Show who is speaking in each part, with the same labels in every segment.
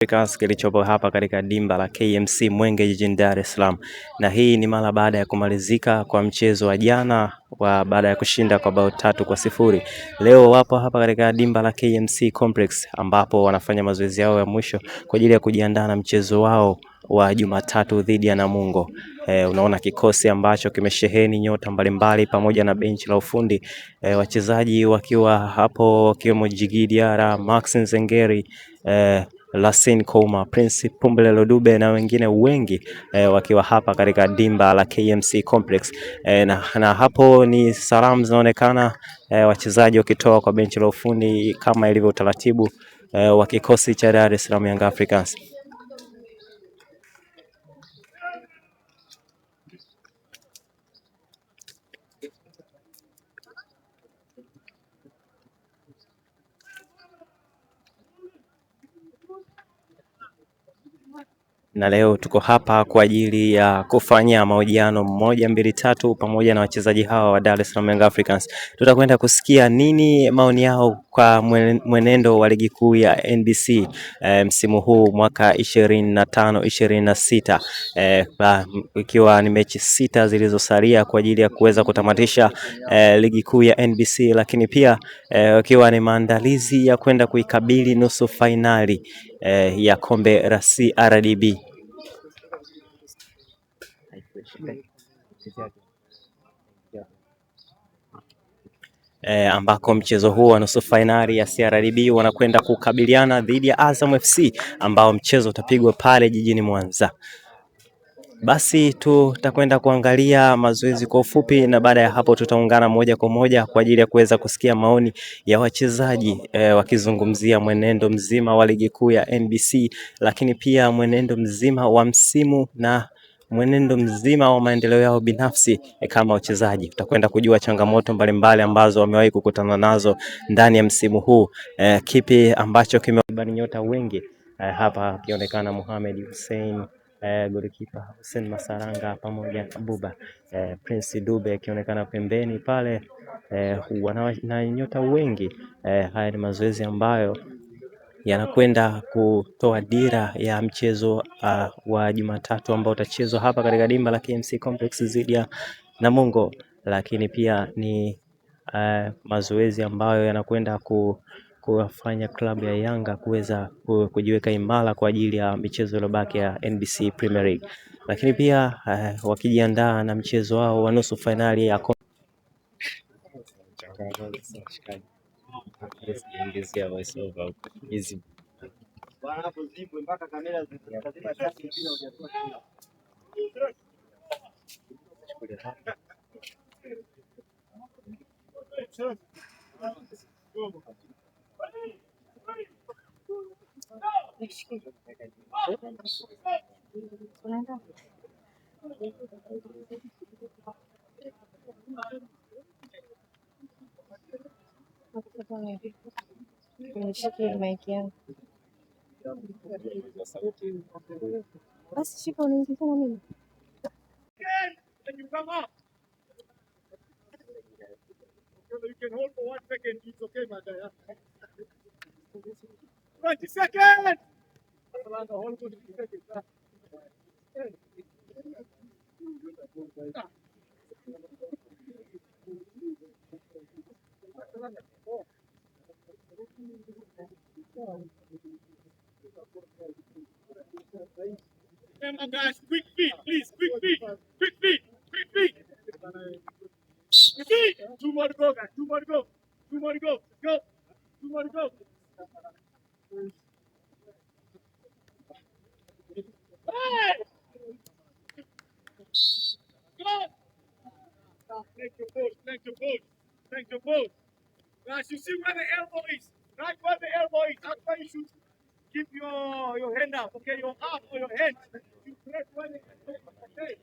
Speaker 1: Africans kilichopo hapa katika dimba la KMC Mwenge jijini Dar es Salaam. Na hii ni mara baada ya kumalizika kwa mchezo wa jana baada ya kushinda kwa bao 3-0. Leo wapo hapa katika dimba la KMC Complex ambapo wanafanya mazoezi yao ya mwisho kwa ajili ya kujiandaa na mchezo wao wa Jumatatu dhidi ya Namungo. Unaona kikosi ambacho kimesheheni nyota mbalimbali pamoja na benchi la ufundi, wachezaji wakiwa hapo wakiwemo Djigui Diarra, Max Nzengeri, Lassine Kouma, Prince Pumbelelo Dube na wengine wengi wakiwa hapa katika dimba la KMC Complex. Na hapo ni salamu zinaonekana wachezaji wakitoa kwa benchi la ufundi kama ilivyo utaratibu wa kikosi cha Dar es Salaam Young Africans. Na leo tuko hapa kwa ajili ya kufanya mahojiano 1, 2, 3 pamoja na wachezaji hawa wa Dar es Salaam Young Africans. Tutakwenda kusikia nini maoni yao kwa mwenendo wa ligi kuu ya NBC msimu huu mwaka 25-26, ikiwa ni mechi 6 zilizosalia kwa ajili ya kuweza kutamatisha ligi kuu ya NBC, lakini pia ikiwa ni maandalizi ya kwenda kuikabili nusu fainali ya kombe la CRDB. Ambako mchezo huu wa nusu fainali ya CRDB wanakwenda kukabiliana dhidi ya Azam FC ambao mchezo utapigwa pale jijini Mwanza. Basi tutakwenda kuangalia mazoezi kwa ufupi na baada ya hapo tutaungana moja kwa moja kwa ajili ya kuweza kusikia maoni ya wachezaji wakizungumzia mwenendo mzima wa ligi kuu ya NBC, lakini pia mwenendo mzima wa msimu na mwenendo mzima wa maendeleo yao binafsi kama wachezaji. Tutakwenda kujua changamoto mbalimbali ambazo wamewahi kukutana nazo ndani ya msimu huu, kipi ambacho kimebani nyota wengi hapa akionekana Mohamed Hussein, golikipa Hussein Masaranga pamoja na Buba, Prince Dube akionekana pembeni pale, na nyota wengi. Haya ni mazoezi ambayo yanakwenda kutoa dira ya mchezo wa Jumatatu ambao utachezwa hapa katika dimba la KMC Complex dhidi ya Namungo, lakini pia ni mazoezi ambayo yanakwenda kuwafanya klabu ya Yanga kuweza kujiweka imara kwa ajili ya michezo iliyobaki ya NBC Premier League, lakini pia wakijiandaa na mchezo wao wa nusu fainali ya
Speaker 2: You can hold for 1 second, it's okay, my guy. 20 seconds! Hold for 20 seconds. Remember, guys, quick feet, please, quick feet, quick feet, quick feet. 2 more to go, guys. 2 more to go. 2 more to go. Go. 2 more to go. Hey! Go! Thank your post. Thank your post. Thank your post. Guys, you see where the elbow is. Right where the elbow is. That's why you should keep your hand up. Okay, your arm or your hand. You press where the elbow is. Okay.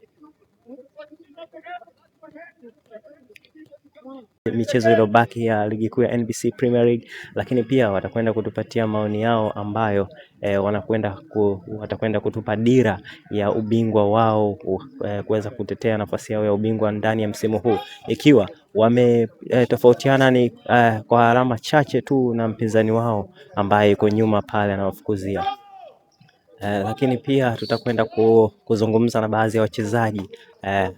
Speaker 1: michezo iliyobaki ya ligi kuu ya NBC Premier League, lakini pia watakwenda kutupatia maoni yao ambayo watakwenda kutupa dira ya ubingwa wao, kuweza kutetea nafasi yao ya ubingwa ndani ya msimu huu, ikiwa wametofautiana ni kwa alama chache tu na mpinzani wao ambaye yuko nyuma pale anawafukuzia. Lakini pia tutakwenda kuzungumza na baadhi ya wachezaji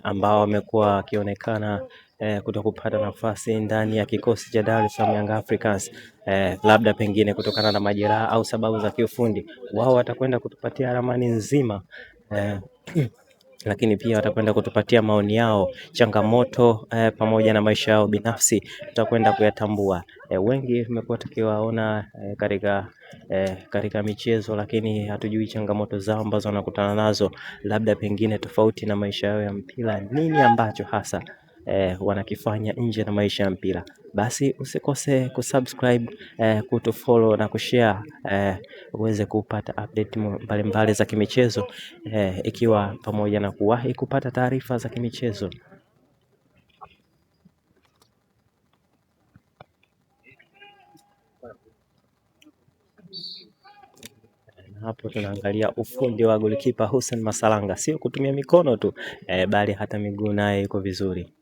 Speaker 1: ambao wamekuwa wakionekana kutokupata nafasi ndani ya kikosi cha Dar es Salaam Young Africans, labda pengine kutokana na majeraha au sababu za kiufundi. Wao watakwenda kutupatia ramani nzima eh, lakini pia watakwenda kutupatia maoni yao, changamoto pamoja na maisha yao binafsi, tutakwenda kuyatambua. Wengi tumekuwa tukiwaona katika michezo, lakini hatujui changamoto zao ambazo wanakutana nazo, labda pengine tofauti na maisha yao ya mpira, nini ambacho hasa wanakifanya nje na maisha ya mpira. Basi usikose kusubscribe, kutufollow na kushare, uweze kupata update mbalimbali za kimichezo, ikiwa pamoja na kuwahi kupata taarifa za kimichezo. Hapo tunaangalia ufundi wa golikipa Hussein Masalanga, sio kutumia mikono tu bali hata miguu naye iko vizuri.